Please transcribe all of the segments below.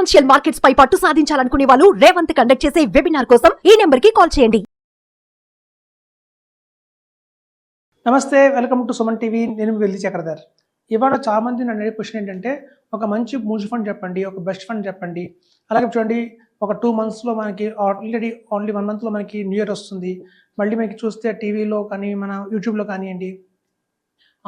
Financial markets పై పట్టు సాధించాలనుకునే వాళ్ళు Revanth conduct చేసే వెబినార్ కోసం ఈ నెంబర్ కి కాల్ చేయండి. నమస్తే, వెల్కమ్ టు సుమన్ టీవీ. నేను వెల్లి చక్రధర్. ఇవాళ చాలా మంది నన్ను అడిగే క్వశ్చన్ ఏంటంటే, ఒక మంచి మ్యూచువల్ ఫండ్ చెప్పండి, ఒక బెస్ట్ ఫండ్ చెప్పండి. అలాగే చూడండి, ఒక 2 monthsలో మనకి ఆల్రెడీ ఓన్లీ 1 monthలో మనకి న్యూ ఇయర్ వస్తుంది. మళ్ళీ మనకి చూస్తే టీవీలో కానీ మన యూట్యూబ్లో కానివ్వండి,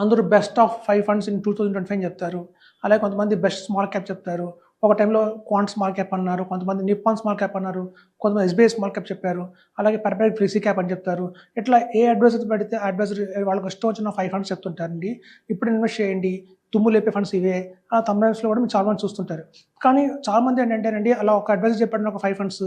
అందరూ బెస్ట్ ఆఫ్ 5 funds ఇన్ 2025 అని చెప్తారు. అలాగే కొంతమంది బెస్ట్ స్మాల్ క్యాప్ చెప్తారు. ఒక టైంలో క్వాంట్ స్మాల్ క్యాప్ అన్నారు, కొంతమంది నిప్పాన్ స్మాల్ క్యాప్ అన్నారు, కొంతమంది ఎస్బీఐ స్మాల్ క్యాప్ చెప్పారు, అలాగే పర్పరెక్ట్ ఫ్రీసీ క్యాప్ అని చెప్తారు. ఇట్లా ఏ అడ్వైజర్ పెడితే అడ్వైజర్ వాళ్ళకి ఇష్టం వచ్చిన 5 funds చెప్తుంటారండి. ఇప్పుడు ఇన్వెస్ట్ చేయండి, తుమ్ము లేపే ఫండ్స్ ఇవే. అలా తమిళనాడులో కూడా మీరు చాలా మంది చూస్తుంటారు. కానీ చాలామంది ఏంటంటేనండి, అలా ఒక అడ్వైజర్ చెప్పిన ఒక 5 funds,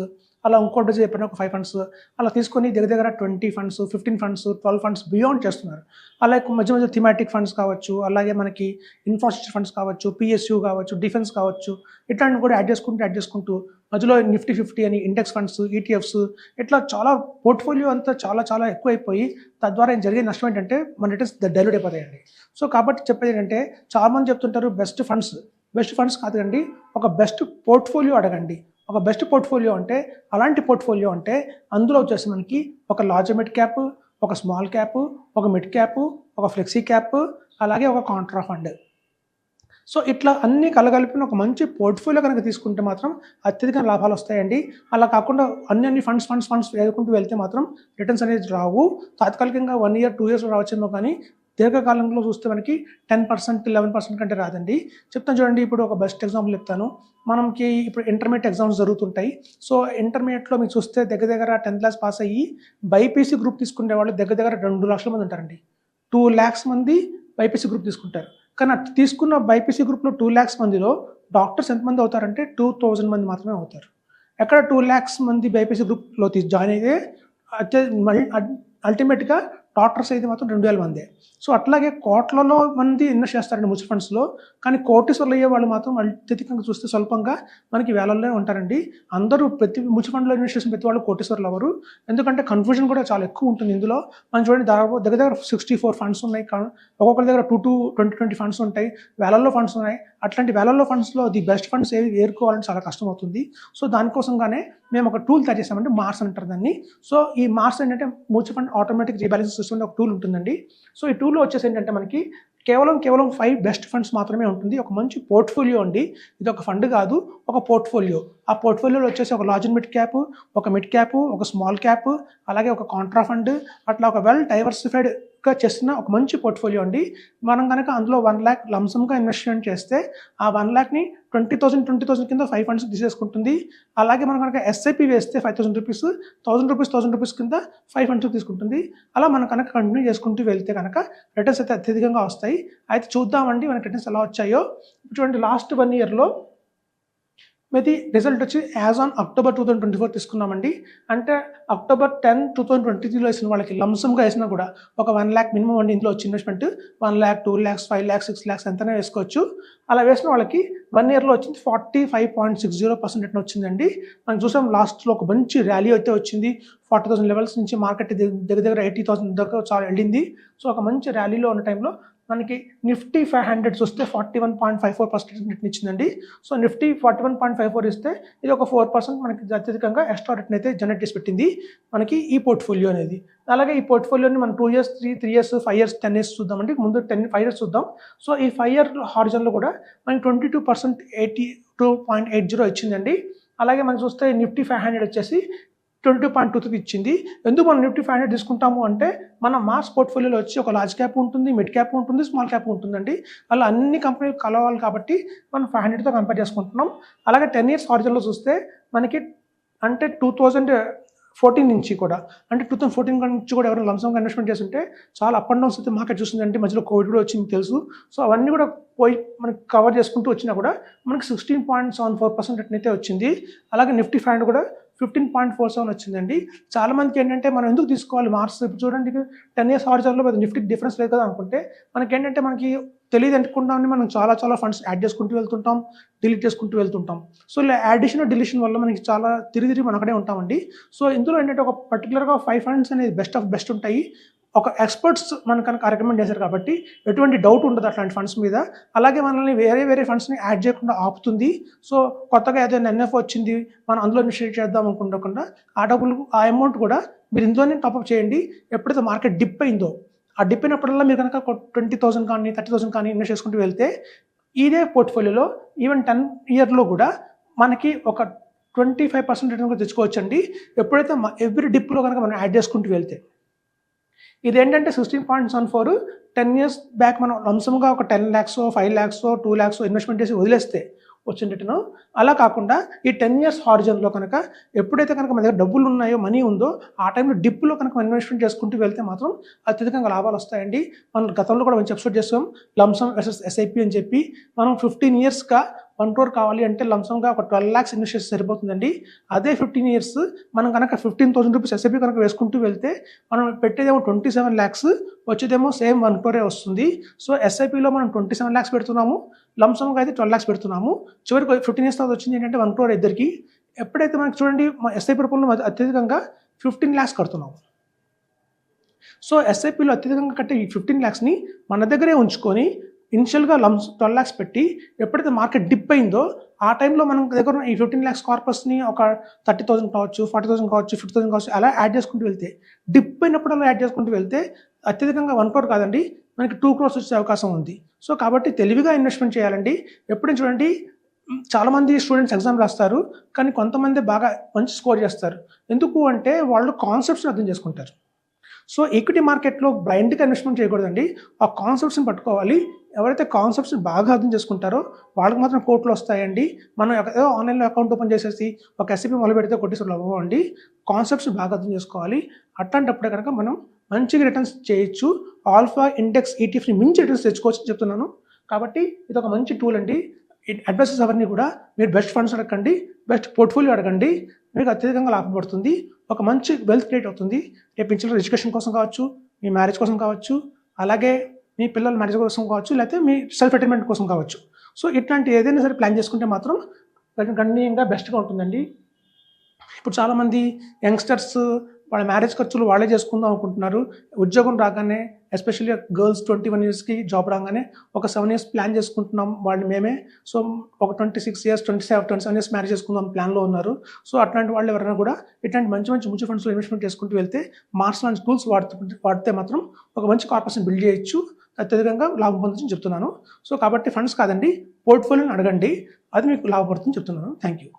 అలా ఇంకో అడ్వైజర్ చెప్పిన ఒక 5 funds, అలా తీసుకొని దగ్గర 20 funds, 15 funds, 12 funds బియాండ్ చేస్తున్నారు. అలాగే మధ్య మధ్య థిమాటిక్ ఫండ్స్ కావచ్చు, అలాగే మనకి ఇన్ఫ్రాస్ట్రక్చర్ ఫండ్స్ కావచ్చు, పిఎస్యూ కావచ్చు, డిఫెన్స్ కావచ్చు, ఇట్లాంటివి కూడా యాడ్ చేసుకుంటూ మధ్యలో నిఫ్టీ 50 అని ఇండెక్స్ ఫండ్స్, ఈటీఎఫ్స్, ఇట్లా చాలా పోర్ట్ఫోలియో అంతా చాలా ఎక్కువైపోయి తద్వారా ఏం జరిగే నష్టం ఏంటంటే మన రిటర్న్స్ డైల్యూట్ అయిపోతాయండి. సో కాబట్టి చెప్పేది ఏంటంటే, చాలామంది చెప్తుంటారు బెస్ట్ ఫండ్స్ కాదండి, ఒక బెస్ట్ పోర్ట్ఫోలియో అడగండి. ఒక బెస్ట్ పోర్ట్ఫోలియో అంటే అలాంటి పోర్ట్ఫోలియో అంటే అందులో వచ్చేసి మనకి ఒక లార్జ్ మిడ్ క్యాప్, ఒక స్మాల్ క్యాప్, ఒక మిడ్ క్యాప్, ఒక ఫ్లెక్సీ క్యాప్, అలాగే ఒక కాంట్రా ఫండ్. సో ఇట్లా అన్నీ కలగలిపిన ఒక మంచి పోర్ట్ఫోలియో కనుక తీసుకుంటే మాత్రం అత్యధిక లాభాలు వస్తాయండి. అలా కాకుండా అన్ని ఫండ్స్ వేసుకుంటూ వెళ్తే మాత్రం రిటర్న్స్ అనేది రావు. తాత్కాలికంగా 1 year 2 years రావచ్చేమో, కానీ దీర్ఘకాలంలో చూస్తే మనకి 10%, 11% కంటే రాదండి. చెప్తాను చూడండి. ఇప్పుడు ఒక బెస్ట్ ఎగ్జాంపుల్ చెప్తాను. మనకి ఇప్పుడు ఇంటర్మీడియట్ ఎగ్జామ్స్ జరుగుతుంటాయి. సో ఇంటర్మీడియట్లో మీరు చూస్తే దగ్గర 10th class పాస్ అయ్యి బైపీసీ గ్రూప్ తీసుకునే వాళ్ళు దగ్గర 2 లక్షల మంది ఉంటారండి. 2 lakhs మంది బైపీసీ గ్రూప్ తీసుకుంటారు. కానీ అట్లా తీసుకున్న బైపీసీ గ్రూప్లో 2 lakhs మందిలో డాక్టర్స్ ఎంతమంది అవుతారంటే 2000 మంది మాత్రమే అవుతారు. ఎక్కడ 2 lakhs మంది బైపీసీ గ్రూప్లో జాయిన్ అయితే అల్టిమేట్గా డాక్టర్స్ అయితే మాత్రం 2000 మందే. సో అట్లాగే కోట్లలో మంది ఇన్వెస్ట్ చేస్తారండి మ్యూచువల్ ఫండ్స్లో. కానీ కోటీశ్వర్లు అయ్యే వాళ్ళు మాత్రం అత్యధికంగా చూస్తే స్వల్పంగా మనకి వేలల్లో ఉంటారండి. అందరూ ప్రతి మ్యూచువల్ ఫండ్లో ఇన్వెస్ట్ చేసిన ప్రతి వాళ్ళు కోటీశ్వర్లు అవ్వరు. ఎందుకంటే కన్ఫ్యూజన్ కూడా చాలా ఎక్కువ ఉంటుంది ఇందులో. మనం చూడండి, దగ్గర 64 funds ఉన్నాయి. ఒక్కొక్కరి దగ్గర 2 to 20 funds ఉంటాయి. వేలల్లో ఫండ్స్ ఉన్నాయి. అట్లాంటి వేలల్లో ఫండ్స్లో ది బెస్ట్ ఫండ్స్ ఏవి ఏరుకోవాలంటే చాలా కష్టం అవుతుంది. సో దానికోసంగానే మేము ఒక టూల్ తయారు చేసామంటే మార్స్ అంటారు దాన్ని. సో ఈ మార్స్ ఏంటంటే mutual fund automatic rebalance system ఒక టూల్ ఉంటుందండి. సో ఈ టూల్లో వచ్చేసి ఏంటంటే మనకి కేవలం 5 బెస్ట్ ఫండ్స్ మాత్రమే ఉంటుంది. ఒక మంచి పోర్ట్ఫోలియో అండి. ఇది ఒక ఫండ్ కాదు, ఒక పోర్ట్ఫోలియో. ఆ పోర్ట్ఫోలియోలో వచ్చేసి ఒక లార్జ్ మిడ్ క్యాప్, ఒక మిడ్ క్యాప్, ఒక స్మాల్ క్యాప్, అలాగే ఒక కాంట్రా ఫండ్, అట్లా ఒక వెల్ డైవర్సిఫైడ్గా చేసిన ఒక మంచి పోర్ట్ఫోలియో అండి. మనం కనుక అందులో 1 lakh లంసమ్గా ఇన్వెస్ట్మెంట్ చేస్తే ఆ 1 lakhని 20,000 కింద 5 funds తీసేసుకుంటుంది. అలాగే మనం కనుక ఎస్ఐపి వేస్తే 5,000 రూపీస్, 1,000 రూపీస్ కింద 5 funds తీసుకుంటుంది. అలా మనం కనుక కంటిన్యూ చేసుకుంటూ వెళ్తే కనుక రిటర్న్స్ అయితే అత్యధికంగా వస్తాయి. అయితే చూద్దామండి మనకి రిటర్న్స్ ఎలా వచ్చాయో. చూడండి, లాస్ట్ 1 yearలో మీది రిజల్ట్ వచ్చి యాజ్ ఆన్ October 2024 తీసుకున్నామండి. అంటే October 10, 2023లో వేసిన వాళ్ళకి లంసమ్గా వేసినా కూడా ఒక 1 lakh మినిమం అండి ఇందులో వచ్చి investment. 1 lakh, 2 lakhs, 5 lakhs, 6 lakhs ఎంతనే వేసుకోవచ్చు. అలా వేసిన వాళ్ళకి 1 yearలో వచ్చింది 45.60% రిటర్న్ వచ్చిందండి. మనం చూసాం లాస్ట్లో ఒక మంచి ర్యాలీ అయితే వచ్చింది. 40,000 లెవెల్స్ నుంచి మార్కెట్ దగ్గర 80,000 దాకా చాలా వెళ్ళింది. సో ఒక మంచి ర్యాలీలో ఉన్న టైంలో మనకి నిఫ్టీ 500 చూస్తే 41.54% రిటర్న్ ఇచ్చిందండి. సో నిఫ్టీ 41.54 ఇస్తే ఇది ఒక 4% మనకి అత్యధికంగా ఎక్స్ట్రా రిటర్న్ అయితే జనరేట్ చేసి పెట్టింది మనకి ఈ పోర్ట్ఫోలియో అనేది. అలాగే ఈ పోర్ట్ఫోలియోని మనం 2 years, 3 years, 5 years, 10 years చూద్దామండి. ముందు 5 years చూద్దాం. సో ఈ 5 year హారిజన్లో కూడా మనకి 22% 82.80 ఇచ్చిందండి. అలాగే మనం చూస్తే నిఫ్టీ 500 వచ్చేసి 22.23 ఇచ్చింది. ఎందుకు మనం నిఫ్టీ 500 తీసుకుంటాము అంటే, మన మాస్ పోర్ట్ఫోలియోలో వచ్చి ఒక లార్జ్ క్యాప్ ఉంటుంది, మిడ్ క్యాప్ ఉంటుంది, స్మాల్ క్యాప్ ఉంటుందండి. అలా అన్ని కంపెనీలు కలవాలి కాబట్టి మనం 500తో కంపేర్ చేసుకుంటున్నాం. అలాగే 10 years హారిజన్లో చూస్తే మనకి అంటే 2014 నుంచి కూడా, అంటే 2014 నుంచి కూడా ఎవరైనా లంసంగా ఇన్వెస్ట్మెంట్ చేస్తుంటే చాలా అప్ అండ్ డౌన్స్ అయితే మార్కెట్ చూస్తుందంటే, మధ్యలో కోవిడ్ కూడా వచ్చింది తెలుసు. సో అవన్నీ కూడా పోయి మనకి కవర్ చేసుకుంటూ వచ్చినా కూడా మనకి 16.74% రిటర్న్ అయితే వచ్చింది. అలాగే నిఫ్టీ 500 కూడా 15.47 వచ్చిందండి. చాలామందికి ఏంటంటే మనం ఎందుకు తీసుకోవాలి మార్క్స్. ఇప్పుడు చూడండి, 10 years హారిజన్లో నిఫ్టీ డిఫరెన్స్ లేదు కదా అనుకుంటే, మనకి ఏంటంటే మనకి తెలియదు అనుకుంటామని మనం చాలా ఫండ్స్ యాడ్ చేసుకుంటూ వెళ్తుంటాం, డిలీట్ చేసుకుంటూ వెళ్తుంటాం. సో ఇలా యాడిషన్ డిలీషన్ వల్ల మనకి చాలా తిరిగి మనం అక్కడే ఉంటామండి. సో ఇందులో ఏంటంటే ఒక పర్టికులర్గా 5 funds అనేది బెస్ట్ ఆఫ్ బెస్ట్ ఉంటాయి. ఒక ఎక్స్పర్ట్స్ మనం కనుక రికమెండ్ చేశారు కాబట్టి ఎటువంటి డౌట్ ఉండదు అట్లాంటి ఫండ్స్ మీద. అలాగే మనల్ని వేరే ఫండ్స్ని యాడ్ చేయకుండా ఆపుతుంది. సో కొత్తగా ఏదైనా ఎన్ఎఫ్ వచ్చింది మనం అందులో ఇన్వెస్ట్ చేద్దాం అనుకుంటకుండా ఆ డబ్బులు ఆ అమౌంట్ కూడా మీరు ఇందులోనే టాప్అప్ చేయండి. ఎప్పుడైతే మార్కెట్ డిప్ అయిందో ఆ డిప్ అయినప్పుడల్లా మీరు కనుక 20,000 కానీ 30,000 కానీ ఇన్వెస్ట్ చేసుకుంటూ వెళ్తే ఇదే పోర్ట్ఫోలియోలో ఈవెన్ 10 ఇయర్లో కూడా మనకి ఒక 25% రిటర్న్ కూడా తెచ్చుకోవచ్చండి. ఎప్పుడైతే ఎవ్రీ డిప్లో కనుక మనం యాడ్ చేసుకుంటూ వెళ్తే. ఇదేంటంటే 16.74 10 ఇయర్స్ బ్యాక్ మనం లంసమ్గా ఒక 10 lakhs 5 lakhs 2 lakhs ఇన్వెస్ట్మెంట్ చేసి వదిలేస్తే వచ్చిన రిటర్న్. అలా కాకుండా ఈ 10 ఇయర్స్ హారిజన్లో కనుక ఎప్పుడైతే కనుక మన దగ్గర డబ్బులు ఉన్నాయో మనీ ఉందో ఆ టైంలో డిప్లో కనుక ఇన్వెస్ట్మెంట్ చేసుకుంటూ వెళ్తే మాత్రం అత్యధికంగా లాభాలు వస్తాయండి. మనం గతంలో కూడా మంచి ఎపిసోడ్ చేస్తాం లంసమ్ వర్సెస్ ఎస్ఐపి అని చెప్పి. మనం 15 ఇయర్స్గా 1 crore కావాలి అంటే లంసమ్గా ఒక 12 lakhs ఇన్వెస్ట్ చేస్తే సరిపోతుందండి. అదే 15 ఇయర్స్ మనం కనుక 15,000 రూపీస్ ఎస్ఐపి కనుక వేసుకుంటూ వెళ్తే మనం పెట్టేదేమో 27 lakhs, వచ్చేదేమో సేమ్ 1 crore వస్తుంది. సో ఎస్ఐపిలో మనం 27 lakhs పెడుతున్నాము, లంసమ్గా అయితే 12 lakhs పెడుతున్నాము. చివరికి 15 ఇయర్స్ తర్వాత వచ్చింది ఏంటంటే 1 crore ఇద్దరికి. ఎప్పుడైతే మనకి చూడండి ఎస్ఐపి రూపంలో అత్యధికంగా 15 lakhs కడుతున్నాము. సో ఎస్ఐపిలో అత్యధికంగా కట్టే ఈ 15 lakhsని మన దగ్గరే ఉంచుకొని ఇనిషియల్గా 12 lakhs పెట్టి ఎప్పుడైతే మార్కెట్ డిప్ అయిందో ఆ టైంలో మనం దగ్గర ఈ 15 lakhs కార్పస్ని ఒక 30,000 కావచ్చు, 40,000 కావచ్చు, 50,000 కావచ్చు అలా యాడ్ చేసుకుంటూ వెళ్తే డిప్ అయినప్పుడల్లా యాడ్ చేసుకుంటూ వెళ్తే అత్యధికంగా 1 crore కాదండి మనకి 2 crores వచ్చే అవకాశం ఉంది. సో కాబట్టి తెలివిగా ఇన్వెస్ట్మెంట్ చేయాలండి. ఎప్పుడైనా చూడండి చాలామంది స్టూడెంట్స్ ఎగ్జామ్ రాస్తారు కానీ కొంతమంది బాగా మంచి స్కోర్ చేస్తారు. ఎందుకు అంటే వాళ్ళు కాన్సెప్ట్స్ని అర్థం చేసుకుంటారు. సో ఈక్విటీ మార్కెట్లో బ్లైండ్గా ఇన్వెస్ట్మెంట్ చేయకూడదండి. ఆ కాన్సెప్ట్స్ని పట్టుకోవాలి. ఎవరైతే కాన్సెప్ట్స్ని బాగా అర్థం చేసుకుంటారో వాళ్ళకి మాత్రం కోట్లు వస్తాయండి. మనం ఏదో ఆన్లైన్లో అకౌంట్ ఓపెన్ చేసేసి ఒక ఎస్ఐపి మొదలు పెడితే కొట్టేసారి అవ్వండి. కాన్సెప్ట్స్ బాగా అర్థం చేసుకోవాలి. అట్లాంటప్పుడే కనుక మనం మంచిగా రిటర్న్స్ చేయొచ్చు. ఆల్ఫా ఇండెక్స్ ఈటీఎఫ్ని మించి రిటర్న్స్ తెచ్చుకోవచ్చు అని చెప్తున్నాను. కాబట్టి ఇది ఒక మంచి టూల్ అండి. అడ్వైసెస్ ఎవరిని కూడా మీరు బెస్ట్ ఫండ్స్ అడగండి, బెస్ట్ పోర్ట్ఫోలియో అడగండి, మీకు అత్యధికంగా లాభపడుతుంది. ఒక మంచి వెల్త్ క్రియేట్ అవుతుంది. రేపు చిల్డ్రన్ ఎడ్యుకేషన్ కోసం కావచ్చు, మీ మ్యారేజ్ కోసం కావచ్చు, అలాగే మీ పిల్లల మ్యారేజ్ కోసం కావచ్చు, లేకపోతే మీ సెల్ఫ్ సెటిల్మెంట్ కోసం కావచ్చు. సో ఇట్లాంటి ఏదైనా సరే ప్లాన్ చేసుకుంటే మాత్రం గణనీయంగా బెస్ట్గా ఉంటుందండి. ఇప్పుడు చాలామంది యంగ్స్టర్స్ వాళ్ళ మ్యారేజ్ ఖర్చులు వాళ్ళే చేసుకుందాం అనుకుంటున్నారు. ఉద్యోగం రాగానే ఎస్పెషల్లీ గర్ల్స్ 21 yearsకి జాబ్ రాగానే ఒక 7 years ప్లాన్ చేసుకుంటున్నాం వాళ్ళు మేమే. సో ఒక 26 years 27 years మ్యారేజ్ చేసుకుందాం ప్లాన్లో ఉన్నారు. సో అట్లాంటి వాళ్ళు ఎవరైనా కూడా ఇట్లాంటి మంచి మ్యూచువల్ ఫండ్స్లో ఇన్వెస్ట్మెంట్ చేసుకుంటూ వెళ్తే మార్స్ లాంటి టూల్స్ వాడితే మాత్రం ఒక మంచి కార్పొరేషన్ బిల్డ్ చేయొచ్చు, అత్యధికంగా లాభం పొందొచ్చని చెప్తున్నాను. సో కాబట్టి ఫండ్స్ కాదండి పోర్ట్ఫోలియోని అడగండి, అది మీకు లాభపడుతుందని చెప్తున్నాను. Thank you.